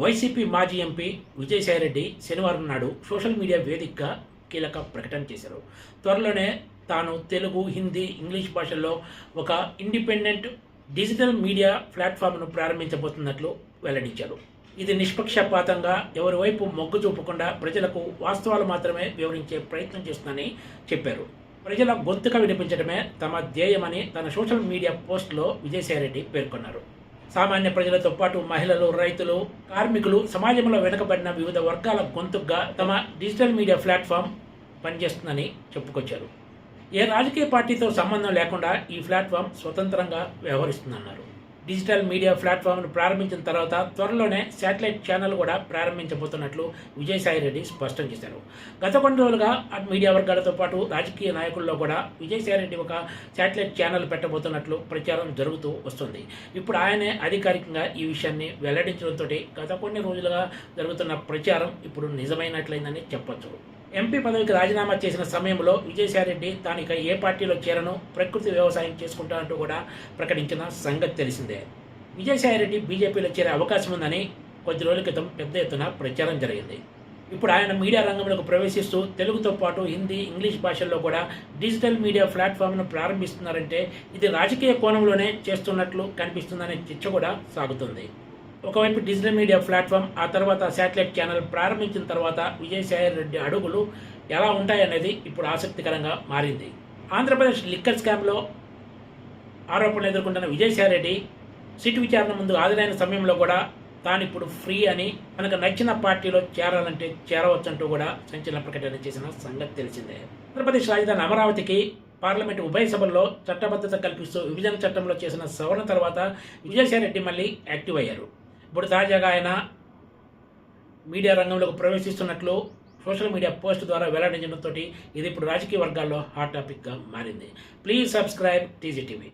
YCP మాజీ MP Vijayasai Reddy శనివారం నాడు సోషల్ మీడియా వేదికగా కీలక ప్రకటన చేశారు. త్వరలోనే తాను తెలుగు, హిందీ, ఇంగ్లీష్ భాషల్లో ఒక ఇండిపెండెంట్ డిజిటల్ మీడియా ప్లాట్ఫామ్ను ప్రారంభించబోతున్నట్లు వెల్లడించారు. ఇది నిష్పక్షపాతంగా ఎవరి వైపు మొగ్గు చూపకుండా ప్రజలకు వాస్తవాలు మాత్రమే వివరించే ప్రయత్నం చేస్తుందని చెప్పారు. ప్రజల గొంతుక వినిపించడమే తమ ధ్యేయమని తన సోషల్ మీడియా పోస్టులో విజయసాయిరెడ్డి పేర్కొన్నారు. సామాన్య ప్రజలతో పాటు మహిళలు, రైతులు, కార్మికులు, సమాజంలో వెనుకబడిన వివిధ వర్గాల గొంతుగా తమ డిజిటల్ మీడియా ప్లాట్ఫామ్ పనిచేస్తుందని చెప్పుకొచ్చారు. ఏ రాజకీయ పార్టీతో సంబంధం లేకుండా ఈ ప్లాట్ఫామ్ స్వతంత్రంగా వ్యవహరిస్తుందన్నారు. డిజిటల్ మీడియా ప్లాట్ఫామ్ను ప్రారంభించిన తర్వాత త్వరలోనే శాటిలైట్ ఛానల్ కూడా ప్రారంభించబోతున్నట్లు విజయసాయిరెడ్డి స్పష్టం చేశారు. గత కొన్ని రోజులుగా మీడియా వర్గాలతో పాటు రాజకీయ నాయకుల్లో కూడా విజయసాయిరెడ్డి ఒక శాటిలైట్ ఛానల్ పెట్టబోతున్నట్లు ప్రచారం జరుగుతూ వస్తుంది. ఇప్పుడు ఆయనే అధికారికంగా ఈ విషయాన్ని వెల్లడించడంతో గత కొన్ని రోజులుగా జరుగుతున్న ప్రచారం ఇప్పుడు నిజమైనట్లయిందని చెప్పొచ్చు. ఎంపీ పదవికి రాజీనామా చేసిన సమయంలో విజయసాయిరెడ్డి తాను ఇక ఏ పార్టీలో చేరను, ప్రకృతి వ్యవసాయం చేసుకుంటానంటూ కూడా ప్రకటించిన సంగతి తెలిసిందే. విజయసాయిరెడ్డి బీజేపీలో చేరే అవకాశం ఉందని కొద్ది రోజుల క్రితం పెద్ద ఎత్తున ప్రచారం జరిగింది. ఇప్పుడు ఆయన మీడియా రంగంలోకి ప్రవేశిస్తూ తెలుగుతో పాటు హిందీ, ఇంగ్లీష్ భాషల్లో కూడా డిజిటల్ మీడియా ప్లాట్ఫామ్ను ప్రారంభిస్తున్నారంటే ఇది రాజకీయ కోణంలోనే చేస్తున్నట్లు కనిపిస్తుందనే చర్చ కూడా సాగుతుంది. ఒకవైపు డిజిటల్ మీడియా ప్లాట్ఫామ్, ఆ తర్వాత శాటిలైట్ ఛానల్ ప్రారంభించిన తర్వాత విజయసాయిరెడ్డి అడుగులు ఎలా ఉంటాయనేది ఇప్పుడు ఆసక్తికరంగా మారింది. ఆంధ్రప్రదేశ్ లిక్కర్ స్కామ్లో ఆరోపణలు ఎదుర్కొంటున్న విజయసాయిరెడ్డి సిట్ విచారణ ముందు హాజరైన సమయంలో కూడా తాను ఇప్పుడు ఫ్రీ అని, మనకు నచ్చిన పార్టీలో చేరాలంటే చేరవచ్చంటూ కూడా సంచలన ప్రకటన చేసిన సంగతి తెలిసిందే. ఆంధ్రప్రదేశ్ రాజధాని అమరావతికి పార్లమెంటు ఉభయ సభల్లో చట్టబద్ధత కల్పిస్తూ విభజన చట్టంలో చేసిన సవరణ తర్వాత విజయసాయిరెడ్డి మళ్ళీ యాక్టివ్ అయ్యారు. ఇప్పుడు తాజాగా ఆయన మీడియా రంగంలోకి ప్రవేశిస్తున్నట్లు సోషల్ మీడియా పోస్ట్ ద్వారా వెల్లడించడంతో ఇది ఇప్పుడు రాజకీయ వర్గాల్లో హాట్ టాపిక్గా మారింది. Please subscribe TGTV.